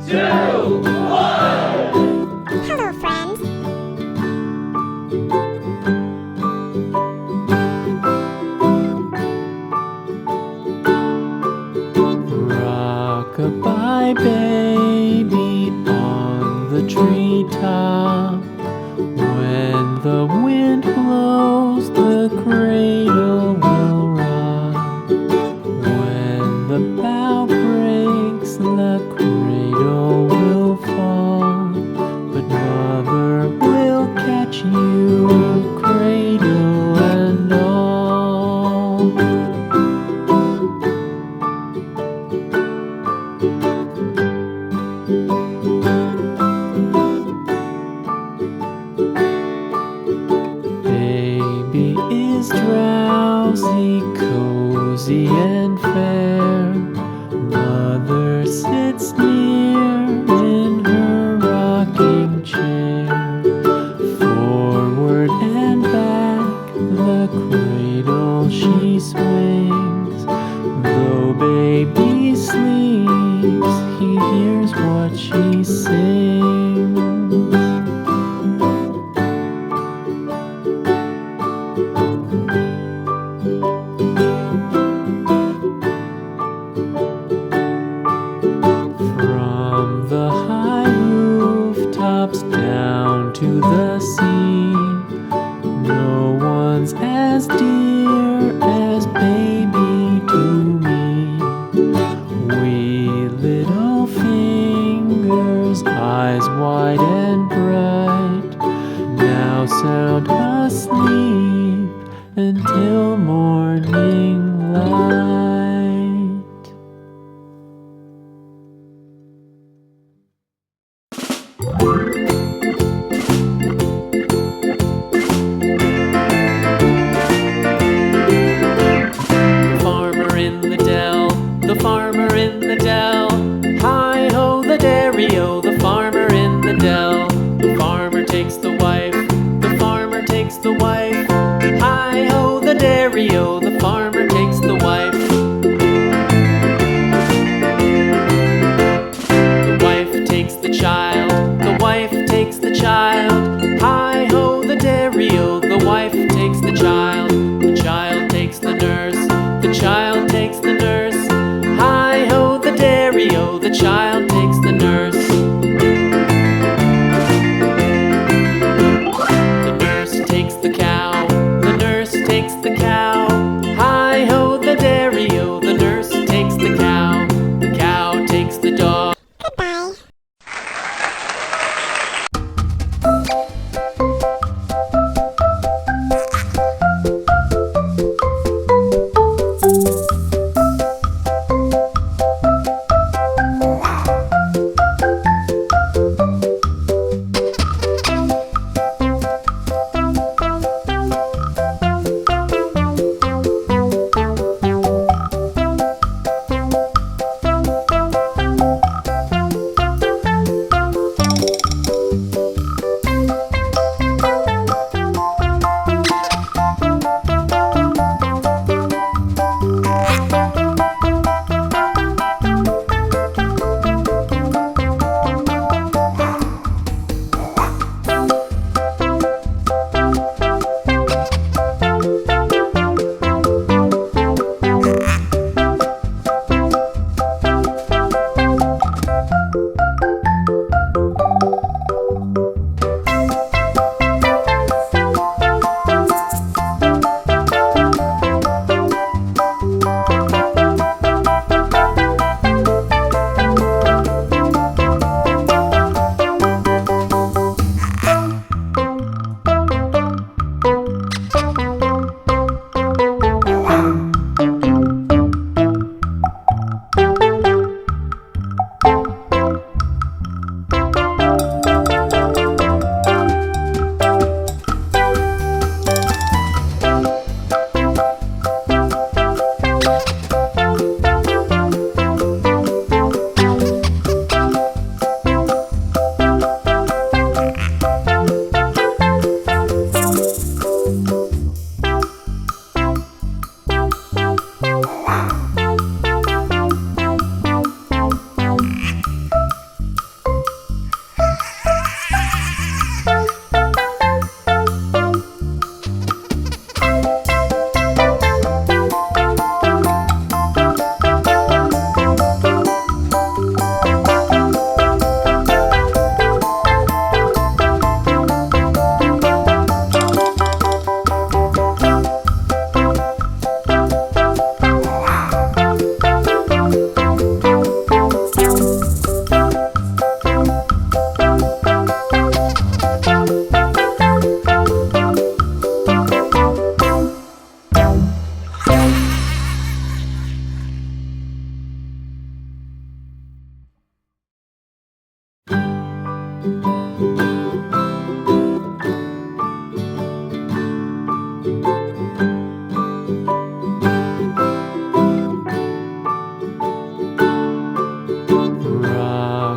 2, 1. Hello, friends. Rock-a-bye baby on the treetop. When the wind blows, the cradle will rock. When the bough breaks, the cradle will fall. But mother will catch you, cradle and all. Baby is drowsy, cozy and fair. Mother sits near in her rocking chair. Forward and back, the cradle she swings. Though baby sleeps, he hears what she sings. From the high rooftops down to the sea, no one's as dear as baby to me. Wee little fingers, eyes wide and bright, now sound asleep until morning light. The farmer in the dell, hi-ho the dairy-o, the farmer in the dell. The farmer takes the wife, the farmer takes the wife, hi-ho the dairy-o, the farmer takes the wife. The wife takes the child, the wife takes the child, hi-ho the dairy-o, the wife takes the child takes the nurse, the child takes the nurse. Hi-ho the dairy-o, the child takes the nurse. The nurse takes the cow, the nurse takes the cow. Hi-ho the dairy-o, the nurse takes the cow takes the dog. Goodbye.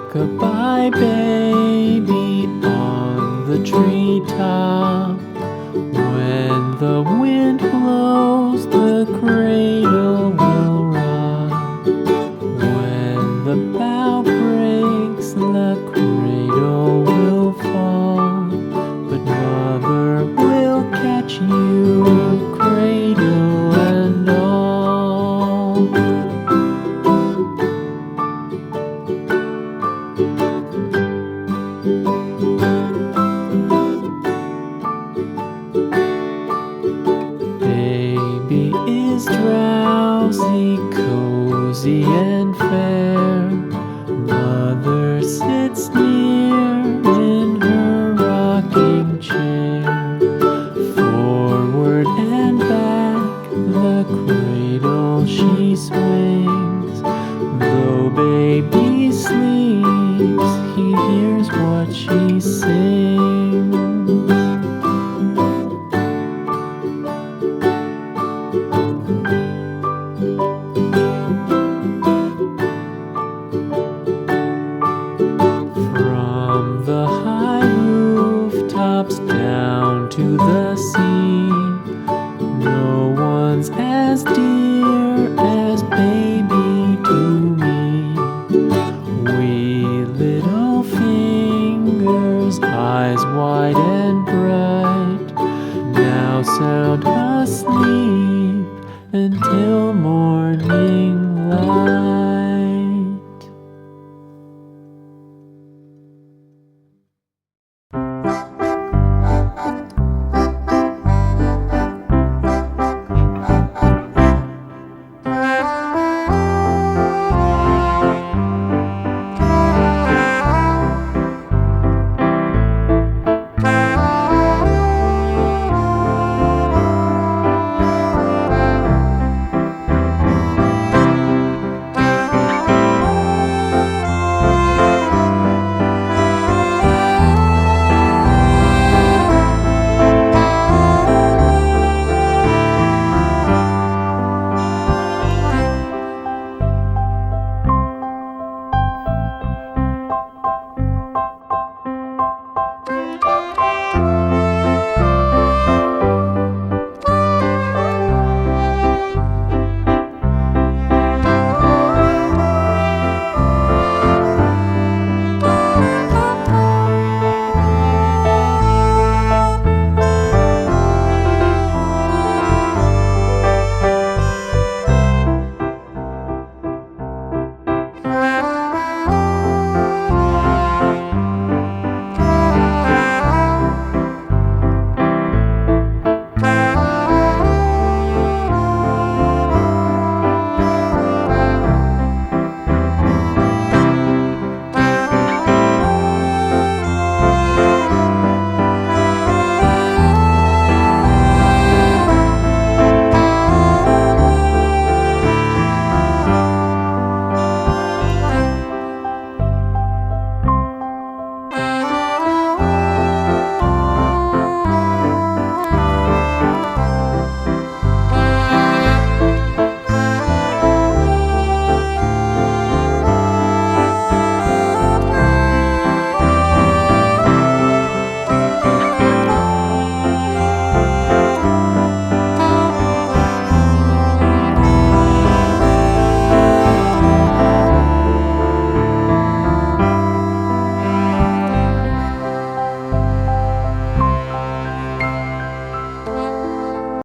Rock-a-bye baby on the treetop. When the wind blows, the cradle will rock. When the bough breaks, the cradle will fall. But mother will catch you, cradle and all. Baby is drowsy, cozy and fair. Mother sits near in her rocking chair. Forward and back, the cradle she swings. Though baby sleeps, he hears what she sings. From the high rooftops down to the